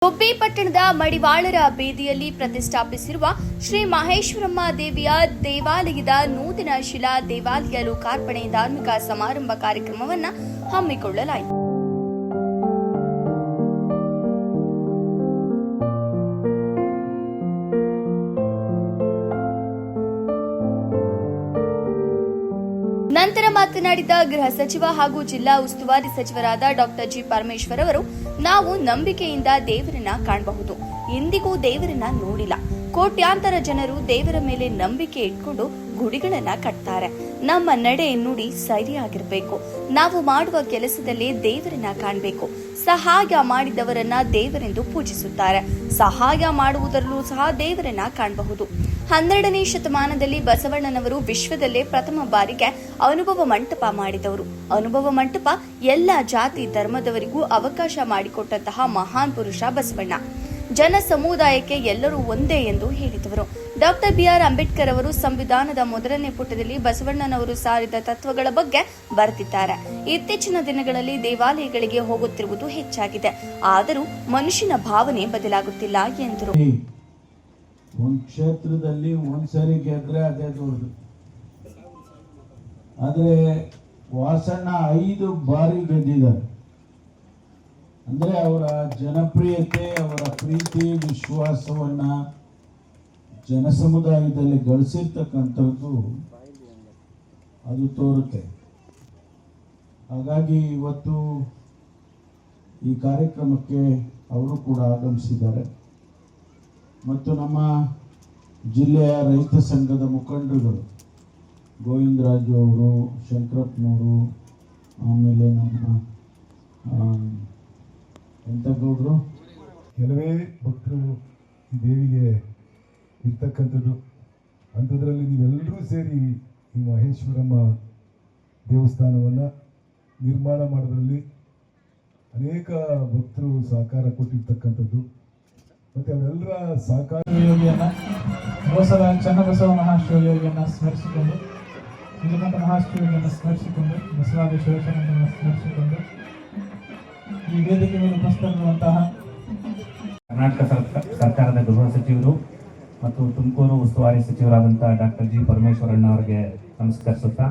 ಗುಬ್ಬಿ ಪಟ್ಟಣದ ಮಡಿವಾಳರ ಬೀದಿಯಲ್ಲಿ ಪ್ರತಿಷ್ಠಾಪಿಸಿರುವ ಶ್ರೀ ಮಹೇಶ್ವರಮ್ಮ ದೇವಿಯ ದೇವಾಲಯದ ನೂತನ ಶಿಲಾ ದೇವಾಲಯ ಲೋಕಾರ್ಪಣೆ ಧಾರ್ಮಿಕ ಸಮಾರಂಭ ಕಾರ್ಯಕ್ರಮವನ್ನು ಹಮ್ಮಿಕೊಳ್ಳಲಾಯಿತು. ನಂತರ ಮಾತನಾಡಿದ ಗೃಹ ಸಚಿವ ಹಾಗೂ ಜಿಲ್ಲಾ ಉಸ್ತುವಾರಿ ಸಚಿವರಾದ ಡಾಕ್ಟರ್ ಜಿ ಪರಮೇಶ್ವರ್ ಅವರು, ನಾವು ನಂಬಿಕೆಯಿಂದ ದೇವರನ್ನ ಕಾಣಬಹುದು, ಎಂದಿಗೂ ದೇವರನ್ನ ನೋಡಿಲ್ಲ. ಕೋಟ್ಯಾಂತರ ಜನರು ದೇವರ ಮೇಲೆ ನಂಬಿಕೆ ಇಟ್ಕೊಂಡು ಗುಡಿಗಳನ್ನ ಕಟ್ತಾರೆ. ನಮ್ಮ ನಡೆ ನುಡಿ ಸರಿಯಾಗಿರಬೇಕು. ನಾವು ಮಾಡುವ ಕೆಲಸದಲ್ಲಿ ದೇವರನ್ನ ಕಾಣಬೇಕು. ಸಹಾಯ ಮಾಡಿದವರನ್ನ ದೇವರೆಂದು ಪೂಜಿಸುತ್ತಾರೆ. ಸಹಾಯ ಮಾಡುವುದರಲ್ಲೂ ಸಹ ದೇವರನ್ನ ಕಾಣಬಹುದು. 12ನೇ ಶತಮಾನದಲ್ಲಿ ಬಸವಣ್ಣನವರು ವಿಶ್ವದಲ್ಲೇ ಪ್ರಥಮ ಬಾರಿಗೆ ಅನುಭವ ಮಂಟಪ ಮಾಡಿದವರು. ಅನುಭವ ಮಂಟಪ ಎಲ್ಲ ಜಾತಿ ಧರ್ಮದವರಿಗೂ ಅವಕಾಶ ಮಾಡಿಕೊಟ್ಟಂತಹ ಮಹಾನ್ ಪುರುಷ ಬಸವಣ್ಣ. ಜನ ಸಮುದಾಯಕ್ಕೆ ಎಲ್ಲರೂ ಒಂದೇ ಎಂದು ಹೇಳಿದವರು. ಡಾಕ್ಟರ್ ಬಿಆರ್ ಅಂಬೇಡ್ಕರ್ ಅವರು ಸಂವಿಧಾನದ ಮೊದಲನೇ ಪುಟದಲ್ಲಿ ಬಸವಣ್ಣನವರು ಸಾರಿದ ತತ್ವಗಳ ಬಗ್ಗೆ ಬರೆದಿದ್ದಾರೆ. ಇತ್ತೀಚಿನ ದಿನಗಳಲ್ಲಿ ದೇವಾಲಯಗಳಿಗೆ ಹೋಗುತ್ತಿರುವುದು ಹೆಚ್ಚಾಗಿದೆ, ಆದರೂ ಮನುಷ್ಯನ ಭಾವನೆ ಬದಲಾಗುತ್ತಿಲ್ಲ ಎಂದರು. ಒಂದು ಕ್ಷೇತ್ರದಲ್ಲಿ ಒಂದ್ಸರಿ ಗೆದ್ರೆ ಅದೇ ದೊಡ್ಡದು. ಆದ್ರೆ ವಾಸಣ್ಣ 5 ಬಾರಿ ಗೆದ್ದಿದ್ದಾರೆ. ಅಂದ್ರೆ ಅವರ ಜನಪ್ರಿಯತೆ, ಅವರ ಪ್ರೀತಿ ವಿಶ್ವಾಸವನ್ನ ಜನಸಮುದಾಯದಲ್ಲಿ ಗಳಿಸಿರ್ತಕ್ಕಂಥದ್ದು ಅದು ತೋರುತ್ತೆ. ಹಾಗಾಗಿ ಇವತ್ತು ಈ ಕಾರ್ಯಕ್ರಮಕ್ಕೆ ಅವರು ಕೂಡ ಆಗಮಿಸಿದ್ದಾರೆ ಮತ್ತು ನಮ್ಮ ಜಿಲ್ಲೆಯ ರೈತ ಸಂಘದ ಮುಖಂಡರುಗಳು ಗೋವಿಂದರಾಜು ಅವರು, ಶಂಕರಪ್ಪನವರು, ಆಮೇಲೆ ನಮ್ಮ ಎಂತಗೌಡರು, ಕೆಲವೇ ಭಕ್ತರು ಈ ದೇವಿಗೆ ಇರ್ತಕ್ಕಂಥದ್ದು. ಅಂಥದ್ರಲ್ಲಿ ನೀವೆಲ್ಲರೂ ಸೇರಿ ಈ ಮಹೇಶ್ವರಮ್ಮ ದೇವಸ್ಥಾನವನ್ನು ನಿರ್ಮಾಣ ಮಾಡೋದ್ರಲ್ಲಿ ಅನೇಕ ಭಕ್ತರು ಸಹಕಾರ ಕೊಟ್ಟಿರ್ತಕ್ಕಂಥದ್ದು. ಮತ್ತು ಅವರೆಲ್ಲರ ಸಹಕಾರ ಯೋಗಿಯನ್ನು ಗೋಸಲ ಚನ್ನಬಸವ ಮಹಾಶಿವಯೋಗಿಯನ್ನು ಸ್ಮರಿಸಿಕೊಂಡು, ನಿಜಮಠ ಮಹಾಶಿವಯೋಗಿಯನ್ನು ಸ್ಮರಿಸಿಕೊಂಡು, ಬಸವಾದಿ ಶಿವಶರಣವನ್ನು ಸ್ಮರಿಸಿಕೊಂಡು ಈ ವೇದಿಕೆ ಮೇಲೆ ಉಪಸ್ಥಿತರಿರುವಂತಹ ಕರ್ನಾಟಕ ಸರ್ಕಾರದ ಗೃಹ ಸಚಿವರು ಮತ್ತು ತುಮಕೂರು ಉಸ್ತುವಾರಿ ಸಚಿವರಾದಂತಹ ಡಾಕ್ಟರ್ ಜಿ ಪರಮೇಶ್ವರಣ್ಣ ಅವರಿಗೆ ನಮಸ್ಕರಿಸುತ್ತಾ